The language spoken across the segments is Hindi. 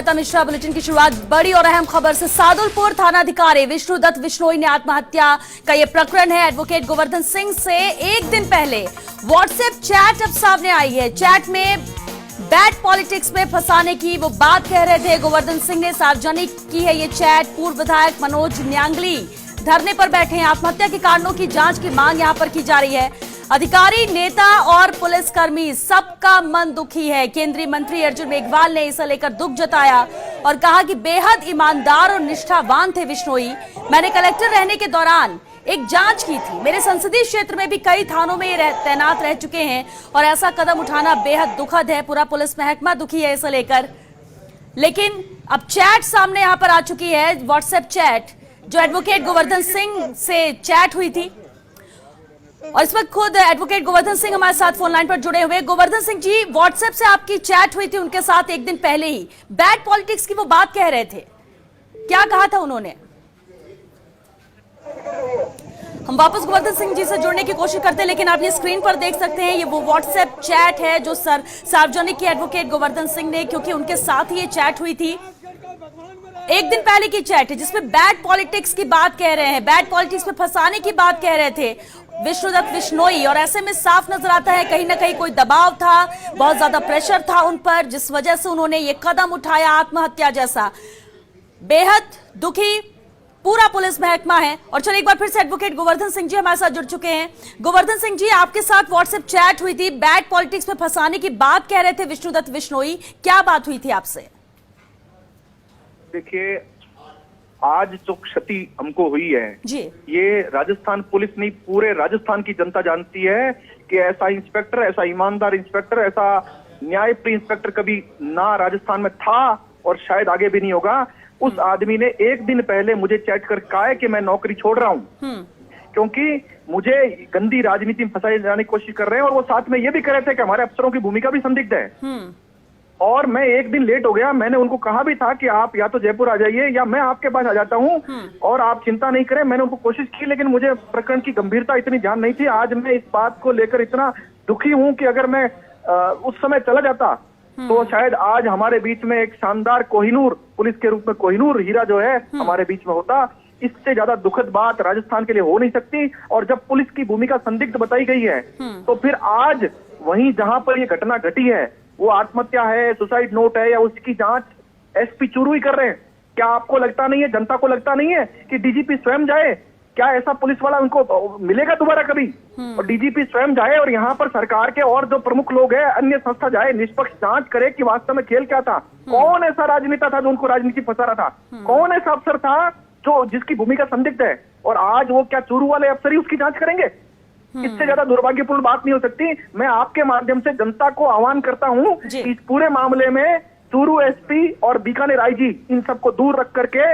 नम्रता मिश्रा। बुलेटिन की शुरुआत बड़ी और अहम खबर से। सादुलपुर थानाधिकारी विष्णुदत्त विश्नोई ने आत्महत्या का यह प्रकरण है। एडवोकेट गोवर्धन सिंह से एक दिन पहले व्हाट्सएप चैट अब सामने आई है। चैट में बैड पॉलिटिक्स में फंसाने की वो बात कह रहे थे। गोवर्धन सिंह ने सार्वजनिक की है ये चैट। पूर्व विधायक मनोज न्यांगली धरने पर बैठे हैं। आत्महत्या के कारणों की जांच की मांग यहां पर की जा रही है। अधिकारी, नेता और पुलिसकर्मी सबका मन दुखी है। केंद्रीय मंत्री अर्जुन मेघवाल ने इसे लेकर दुख जताया और कहा कि बेहद ईमानदार और निष्ठावान थे विश्नोई। मैंने कलेक्टर रहने के दौरान एक जांच की थी। मेरे संसदीय क्षेत्र में भी कई थानों में तैनात रह चुके हैं और ऐसा कदम उठाना बेहद दुखद है। पूरा पुलिस महकमा दुखी है इसे लेकर। लेकिन अब चैट सामने यहां पर आ चुकी है, व्हाट्सएप चैट जो एडवोकेट गोवर्धन सिंह से चैट हुई थी। और इस वक्त खुद एडवोकेट गोवर्धन सिंह हमारे साथ फोन लाइन पर जुड़े हुए। गोवर्धन सिंह जी, व्हाट्सएप से आपकी चैट हुई थी उनके साथ एक दिन पहले ही। बैड पॉलिटिक्स की वो बात कह रहे थे, क्या कहा था उन्होंने? हम वापस गोवर्धन सिंह जी से जुड़ने की कोशिश करते हैं, लेकिन आप ये स्क्रीन पर देख सकते हैं, ये वो व्हाट्सएप चैट है जो सार्वजनिक की एडवोकेट गोवर्धन सिंह ने, क्योंकि उनके साथ ही ये चैट हुई थी। एक दिन पहले की चैट है जिसमें बैड पॉलिटिक्स की बात कह रहे हैं, बैड पॉलिटिक्स में फंसाने की बात कह रहे थे विष्णुदत्त विश्नोई। और ऐसे में साफ नजर आता है कहीं ना कहीं कोई दबाव था, बहुत ज्यादा प्रेशर था उन पर, जिस वजह से उन्होंने ये कदम उठाया आत्महत्या जैसा। बेहद दुखी पूरा पुलिस महकमा है। और चलिए एक बार फिर से एडवोकेट गोवर्धन सिंह जी हमारे साथ जुड़ चुके हैं। गोवर्धन सिंह जी, आपके साथ व्हाट्सएप चैट हुई थी, बैड पॉलिटिक्स में फंसाने की बात कह रहे थे विष्णुदत्त विश्नोई, क्या बात हुई थी आपसे? देखिए, आज जो क्षति हमको हुई है जी, ये राजस्थान पुलिस नहीं, पूरे राजस्थान की जनता जानती है कि ऐसा इंस्पेक्टर, ऐसा ईमानदार इंस्पेक्टर, ऐसा न्यायप्रिय इंस्पेक्टर कभी ना राजस्थान में था और शायद आगे भी नहीं होगा। उस आदमी ने एक दिन पहले मुझे चैट कर कहा है कि मैं नौकरी छोड़ रहा हूं क्योंकि मुझे गंदी राजनीति में फंसाए जाने की कोशिश कर रहे हैं। और वो साथ में ये भी कह रहे थे कि हमारे अफसरों की भूमिका भी संदिग्ध है। और मैं एक दिन लेट हो गया। मैंने उनको कहा भी था कि आप या तो जयपुर आ जाइए या मैं आपके पास आ जाता हूं और आप चिंता नहीं करें। मैंने उनको कोशिश की, लेकिन मुझे प्रकरण की गंभीरता इतनी ध्यान नहीं थी। आज मैं इस बात को लेकर इतना दुखी हूं कि अगर मैं उस समय चला जाता तो शायद आज हमारे बीच में एक शानदार कोहिनूर, पुलिस के रूप में कोहिनूर हीरा जो है हमारे बीच में होता। इससे ज्यादा दुखद बात राजस्थान के लिए हो नहीं सकती। और जब पुलिस की भूमिका संदिग्ध बताई गई है तो फिर आज वहीं जहां पर ये घटना घटी है, वो आत्महत्या है, सुसाइड नोट है या उसकी जांच एसपी चुरू ही कर रहे हैं। क्या आपको लगता नहीं है, जनता को लगता नहीं है कि डीजीपी स्वयं जाए? क्या ऐसा पुलिस वाला उनको मिलेगा दोबारा कभी? और डीजीपी स्वयं जाए और यहाँ पर सरकार के और जो प्रमुख लोग हैं, अन्य संस्था जाए, निष्पक्ष जांच करे कि वास्तव में खेल क्या था। कौन ऐसा राजनेता था जो उनको राजनीति फंसा रहा था? कौन ऐसा अफसर था जो जिसकी भूमिका संदिग्ध है? और आज वो क्या चूरू वाले अफसर ही उसकी जांच करेंगे? इससे ज्यादा दुर्भाग्यपूर्ण बात नहीं हो सकती। मैं आपके माध्यम से जनता को आह्वान करता हूं कि इस पूरे मामले में चूरू एसपी और बीकानेर आईजी इन सबको दूर रख करके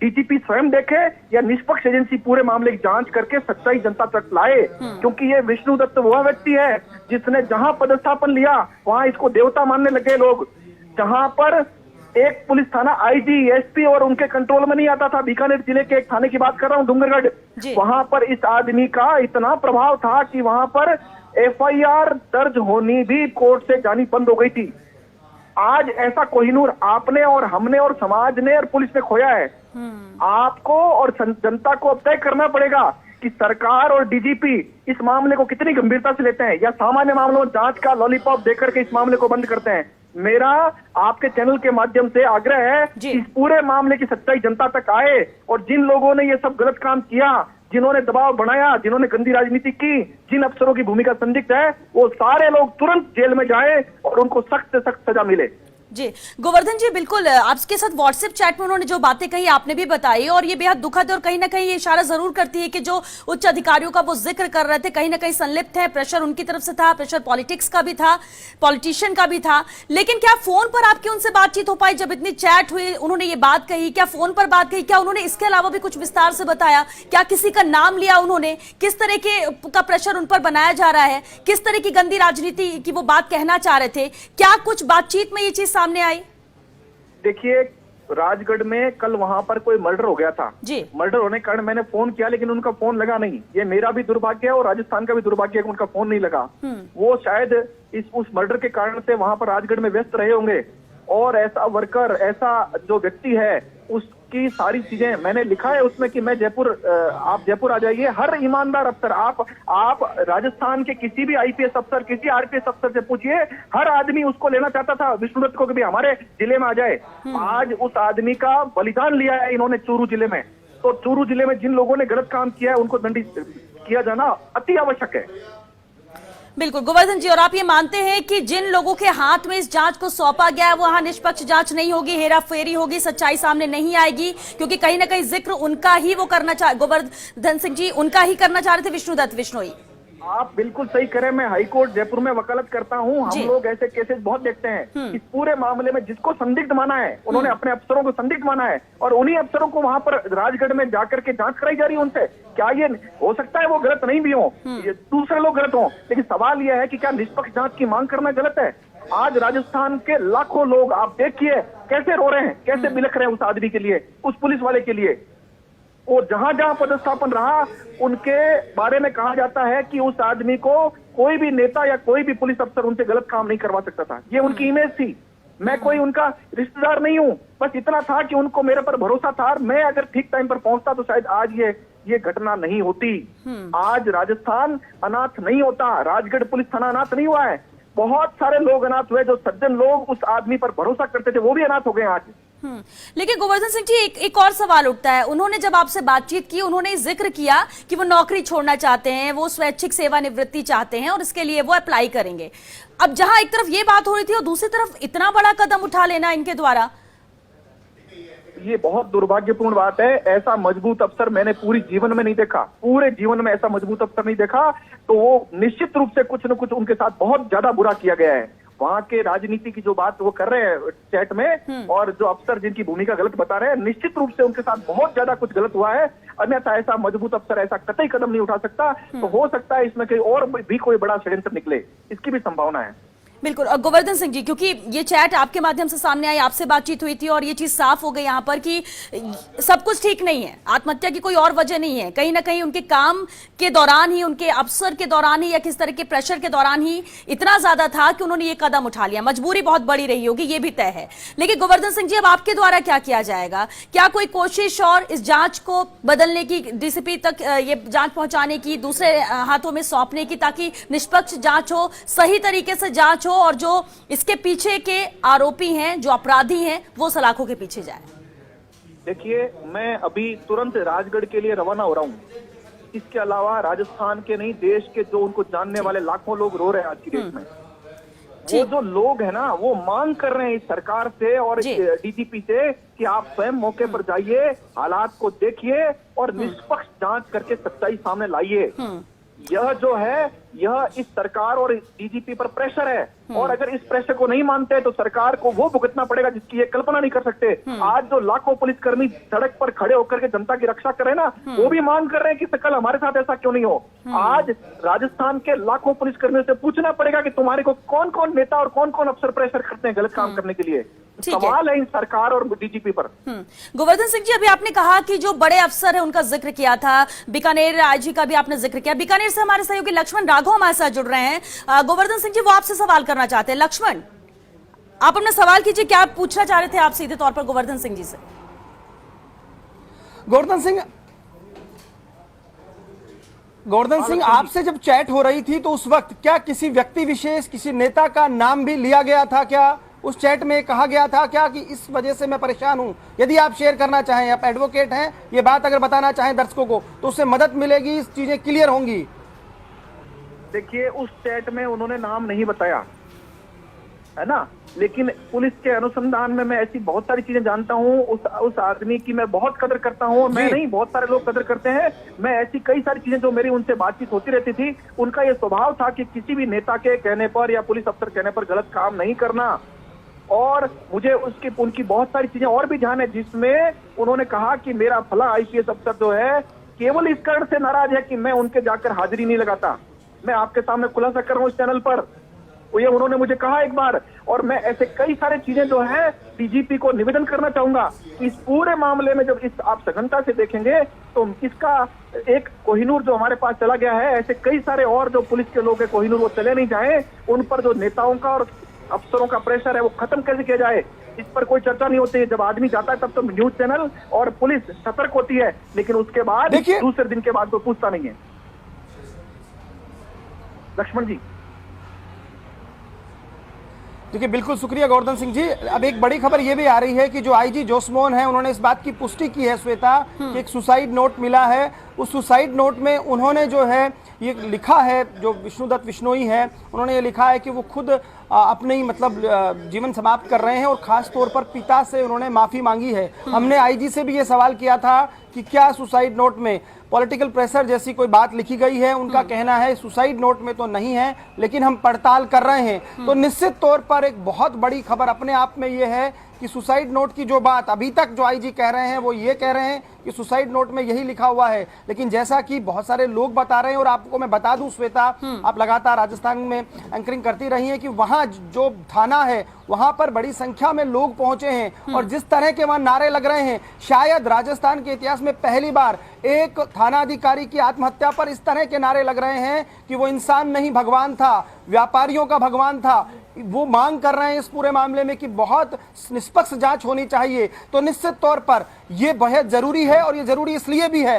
डीजीपी स्वयं देखे या निष्पक्ष एजेंसी पूरे मामले की जांच करके सच्चाई जनता तक लाए। क्योंकि ये विष्णुदत्त वह व्यक्ति है जिसने जहां पदस्थापन लिया वहां इसको देवता मानने लगे लोग। जहां पर एक पुलिस थाना आईजी, एसपी और उनके कंट्रोल में नहीं आता था, बीकानेर जिले के एक थाने की बात कर रहा हूं, डूंगरगढ़, वहां पर इस आदमी का इतना प्रभाव था कि वहां पर एफआईआर दर्ज होनी भी कोर्ट से जानी बंद हो गई थी। आज ऐसा कोहिनूर आपने और हमने और समाज ने और पुलिस ने खोया है। आपको और जनता को अब तय करना पड़ेगा कि सरकार और डीजीपी इस मामले को कितनी गंभीरता से लेते हैं या सामान्य मामलों में जांच का लॉलीपॉप देकर के इस मामले को बंद करते हैं। मेरा आपके चैनल के माध्यम से आग्रह है कि इस पूरे मामले की सच्चाई जनता तक आए और जिन लोगों ने ये सब गलत काम किया, जिन्होंने दबाव बनाया, जिन्होंने गंदी राजनीति की, जिन अफसरों की भूमिका संदिग्ध है, वो सारे लोग तुरंत जेल में जाएं और उनको सख्त से सख्त सजा मिले। जी गोवर्धन जी, बिल्कुल आपके साथ व्हाट्सएप चैट में उन्होंने जो बातें कही आपने भी बताई और ये बेहद दुखद है और कहीं ना कहीं ये इशारा जरूर करती है कि जो उच्च अधिकारियों का वो जिक्र कर रहे थे कहीं ना कहीं संलिप्त है। प्रेशर उनकी तरफ से था, प्रेशर पॉलिटिक्स का भी था, पॉलिटिशियन का भी था। लेकिन क्या फोन पर आपकी उनसे बातचीत हो पाई? जब इतनी चैट हुई, उन्होंने ये बात कही, क्या फोन पर बात कही? क्या उन्होंने इसके अलावा भी कुछ विस्तार से बताया? क्या किसी का नाम लिया उन्होंने? किस तरह का प्रेशर उन पर बनाया जा रहा है? किस तरह की गंदी राजनीति की वो बात कहना चाह रहे थे? क्या कुछ बातचीत में ये चीज सामने आई? देखिए, राजगढ़ में कल वहां पर कोई मर्डर हो गया था जी। मर्डर होने के कारण मैंने फोन किया लेकिन उनका फोन लगा नहीं। ये मेरा भी दुर्भाग्य है और राजस्थान का भी दुर्भाग्य है कि उनका फोन नहीं लगा। वो शायद उस मर्डर के कारण से वहां पर राजगढ़ में व्यस्त रहे होंगे और ऐसा वर्कर, ऐसा जो व्यक्ति है, उसकी सारी चीजें मैंने लिखा है उसमें कि मैं जयपुर, आप जयपुर आ जाइए, हर ईमानदार अफसर, आप राजस्थान के किसी भी आईपीएस अफसर, किसी आरपीएस अफसर से पूछिए, हर आदमी उसको लेना चाहता था विष्णुदत्त को, कभी हमारे जिले में आ जाए। आज उस आदमी का बलिदान लिया है इन्होंने चूरू जिले में, तो चूरू जिले में जिन लोगों ने गलत काम किया है उनको दंडित किया जाना अति आवश्यक है। बिल्कुल गोवर्धन जी, और आप ये मानते हैं कि जिन लोगों के हाथ में इस जांच को सौंपा गया है वहां निष्पक्ष जांच नहीं होगी, हेरा फेरी होगी, सच्चाई सामने नहीं आएगी, क्योंकि कहीं ना कहीं जिक्र उनका ही वो करना गोवर्धन सिंह जी उनका ही करना चाह रहे थे, विष्णुदत्त बिश्नोई। आप बिल्कुल सही करें, मैं हाईकोर्ट जयपुर में वकालत करता हूं, हम लोग ऐसे केसेस बहुत देखते हैं। इस पूरे मामले में जिसको संदिग्ध माना है, उन्होंने अपने अफसरों को संदिग्ध माना है और उन्हीं अफसरों को वहां पर राजगढ़ में जाकर के जांच कराई जा रही है उनसे। क्या ये हो सकता है वो गलत नहीं भी हो, दूसरे लोग गलत हो, लेकिन सवाल यह है कि क्या निष्पक्ष जांच की मांग करना गलत है? आज राजस्थान के लाखों लोग आप देखिए कैसे रो रहे हैं, कैसे बिलख रहे हैं उस आदमी के लिए, उस पुलिस वाले के लिए। और जहां जहां पदस्थापन रहा उनके बारे में कहा जाता है कि उस आदमी को कोई भी नेता या कोई भी पुलिस अफसर उनसे गलत काम नहीं करवा सकता था, ये उनकी इमेज थी। मैं कोई उनका रिश्तेदार नहीं हूं, बस इतना था कि उनको मेरे पर भरोसा था, और मैं अगर ठीक टाइम पर पहुंचता तो शायद आज ये घटना नहीं होती। आज राजस्थान अनाथ नहीं होता, राजगढ़ पुलिस थाना अनाथ नहीं हुआ है, बहुत सारे लोग अनाथ हुए, जो सज्जन लोग उस आदमी पर भरोसा करते थे वो भी अनाथ हो गए आज। लेकिन गोवर्धन सिंह जी एक और सवाल उठता है, उन्होंने जब आपसे बातचीत की उन्होंने जिक्र किया कि वो नौकरी छोड़ना चाहते हैं, वो स्वैच्छिक सेवानिवृत्ति चाहते हैं और इसके लिए वो अप्लाई करेंगे। अब जहां एक तरफ ये बात हो रही थी और दूसरी तरफ इतना बड़ा कदम उठा लेना इनके द्वारा, ये बहुत दुर्भाग्यपूर्ण बात है। ऐसा मजबूत अफसर मैंने पूरी जीवन में नहीं देखा, पूरे जीवन में ऐसा मजबूत अफसर नहीं देखा। तो वो निश्चित रूप से कुछ न कुछ उनके साथ बहुत ज्यादा बुरा किया गया है। वहां के राजनीति की जो बात वो कर रहे हैं चैट में, और जो अफसर जिनकी भूमिका गलत बता रहे हैं, निश्चित रूप से उनके साथ बहुत ज्यादा कुछ गलत हुआ है। अन्यथा ऐसा मजबूत अफसर ऐसा कतई कदम नहीं उठा सकता। तो हो सकता है इसमें कहीं और भी कोई बड़ा षड्यंत्र निकले, इसकी भी संभावना है। बिल्कुल। और गोवर्धन सिंह जी, क्योंकि ये चैट आपके माध्यम से सामने आई, आपसे बातचीत हुई थी और ये चीज साफ हो गई यहाँ पर कि सब कुछ ठीक नहीं है, आत्महत्या की कोई और वजह नहीं है, कहीं ना कहीं उनके काम के दौरान ही, उनके अफसर के दौरान ही या किस तरह के प्रेशर के दौरान ही इतना ज्यादा था कि उन्होंने ये कदम उठा लिया। मजबूरी बहुत बड़ी रही होगी, ये भी तय है। लेकिन गोवर्धन सिंह जी, अब आपके द्वारा क्या किया जाएगा? क्या कोई कोशिश और इस जांच को बदलने की, डीसीपी तक ये जांच पहुंचाने की, दूसरे हाथों में सौंपने की, ताकि निष्पक्ष जांच हो, सही तरीके से जांच हो और जो इसके पीछे के आरोपी हैं, जो अपराधी हैं, वो सलाखों के पीछे जाए? देखिए, मैं अभी तुरंत राजगढ़ के लिए रवाना हो रहा हूँ। इसके अलावा राजस्थान के नहीं, देश के जो उनको जानने वाले लाखों लोग रो रहे हैं आज की डेट में। वो जो लोग हैं ना, वो मांग कर रहे हैं इस सरकार से और डीजीपी से कि आप स्वयं मौके पर जाइए, हालात को देखिए और निष्पक्ष जांच करके सच्चाई सामने लाइए। यह जो है, यह इस सरकार और डीजीपी पर प्रेशर है, और अगर इस प्रेशर को नहीं मानते तो सरकार को वो भुगतना पड़ेगा जिसकी ये कल्पना नहीं कर सकते। आज जो लाखों पुलिसकर्मी सड़क पर खड़े होकर के जनता की रक्षा कर रहे हैं ना, वो भी मांग कर रहे हैं कि कल हमारे साथ ऐसा क्यों नहीं हो। आज राजस्थान के लाखों पुलिसकर्मियों से पूछना पड़ेगा कि तुम्हारे को कौन कौन नेता और कौन कौन अफसर प्रेशर करते हैं गलत काम करने के लिए। सवाल है इन सरकार और डीजीपी पर। गोवर्धन सिंह जी, अभी आपने कहा कि जो बड़े अफसर है उनका जिक्र किया था, बीकानेर आईजी का भी आपने जिक्र किया। बीकानेर से हमारे सहयोगी लक्ष्मण राघव हमारे साथ जुड़ रहे हैं। गोवर्धन सिंह जी, वो आपसे सवाल करना चाहते हैं। लक्ष्मण, आप अपना सवाल कीजिए, क्या आप पूछना चाह रहे थे आप सीधे तौर पर गोवर्धन सिंह जी से? गोवर्धन सिंह, आपसे जब चैट हो रही थी तो उस वक्त क्या किसी व्यक्ति विशेष, किसी नेता का नाम भी लिया गया था? क्या उस चैट में कहा गया था क्या कि इस वजह से मैं परेशान हूं? यदि आप शेयर करना चाहें, आप एडवोकेट हैं, ये बात अगर बताना चाहें दर्शकों को तो उससे मदद मिलेगी, चीजें क्लियर होंगी। देखिए, उस चैट में उन्होंने नाम नहीं बताया है ना, लेकिन पुलिस के अनुसंधान में मैं ऐसी बहुत सारी चीजें जानता हूँ। उस आदमी की मैं बहुत कदर करता हूँ, मैं नहीं, बहुत सारे लोग कदर करते हैं। मैं ऐसी कई सारी चीजें जो मेरी उनसे बातचीत होती रहती थी, उनका ये स्वभाव था कि किसी भी नेता के कहने पर या पुलिस अफसर कहने पर गलत काम नहीं करना। और मुझे उनकी बहुत सारी चीजें और भी ध्यान है, जिसमें उन्होंने कहा कि मेरा फला आईपीएस अफसर जो है केवल इस कारण से नाराज है कि मैं उनके जाकर हाजिरी नहीं लगाता। मैं आपके सामने खुलासा कर रहा हूँ इस चैनल पर, ये उन्होंने मुझे कहा एक बार। और मैं ऐसे कई सारे चीजें जो है डीजीपी को निवेदन करना चाहूंगा। इस पूरे मामले में जब इस आप सघनता से देखेंगे तो इसका एक कोहिनूर जो हमारे पास चला गया है, ऐसे कई सारे और जो पुलिस के लोग हैं कोहिनूर, वो चले नहीं जाए। उन पर जो नेताओं का और अफसरों का प्रेशर है वो खत्म कैसे किया जाए। इस पर कोई चर्चा नहीं होती है। जब आदमी जाता है तब तो न्यूज चैनल और पुलिस सतर्क होती है, लेकिन उसके बाद देखिए- दूसरे दिन के बाद कोई पूछता नहीं है। लक्ष्मण जी। देखिए, बिल्कुल शुक्रिया गोवर्धन सिंह जी। अब एक बड़ी खबर ये भी आ रही है कि जो आईजी जोसमोहन है, उन्होंने इस बात की पुष्टि की है श्वेता कि एक सुसाइड नोट मिला है। उस सुसाइड नोट में उन्होंने जो है ये लिखा है, जो विष्णुदत्त बिश्नोई है, उन्होंने ये लिखा है कि वो खुद अपने ही मतलब जीवन समाप्त कर रहे हैं और खास तौर पर पिता से उन्होंने माफी मांगी है। हमने आईजी से भी ये सवाल किया था कि क्या सुसाइड नोट में पॉलिटिकल प्रेशर जैसी कोई बात लिखी गई है। उनका कहना है सुसाइड नोट में तो नहीं है, लेकिन हम पड़ताल कर रहे हैं। तो निश्चित तौर पर एक बहुत बड़ी खबर अपने आप में ये है कि सुसाइड नोट की जो बात अभी तक जो आईजी कह रहे हैं वो ये कह रहे हैं कि सुसाइड नोट में यही लिखा हुआ है, लेकिन जैसा कि बहुत सारे लोग बता रहे हैं और आपको मैं बता दूं श्वेता, आप लगातार राजस्थान में एंकरिंग करती रही हैं कि वहां जो थाना है वहां पर बड़ी संख्या में लोग पहुंचे हैं और जिस तरह के वहां नारे लग रहे हैं, शायद राजस्थान के इतिहास में पहली बार एक थाना अधिकारी की आत्महत्या पर इस तरह के नारे लग रहे हैं कि वो इंसान नहीं भगवान था, व्यापारियों का भगवान था। वो मांग कर रहे हैं इस पूरे मामले में कि बहुत निष्पक्ष जांच होनी चाहिए। तो निश्चित तौर पर यह बेहद जरूरी है और ये जरूरी इसलिए भी है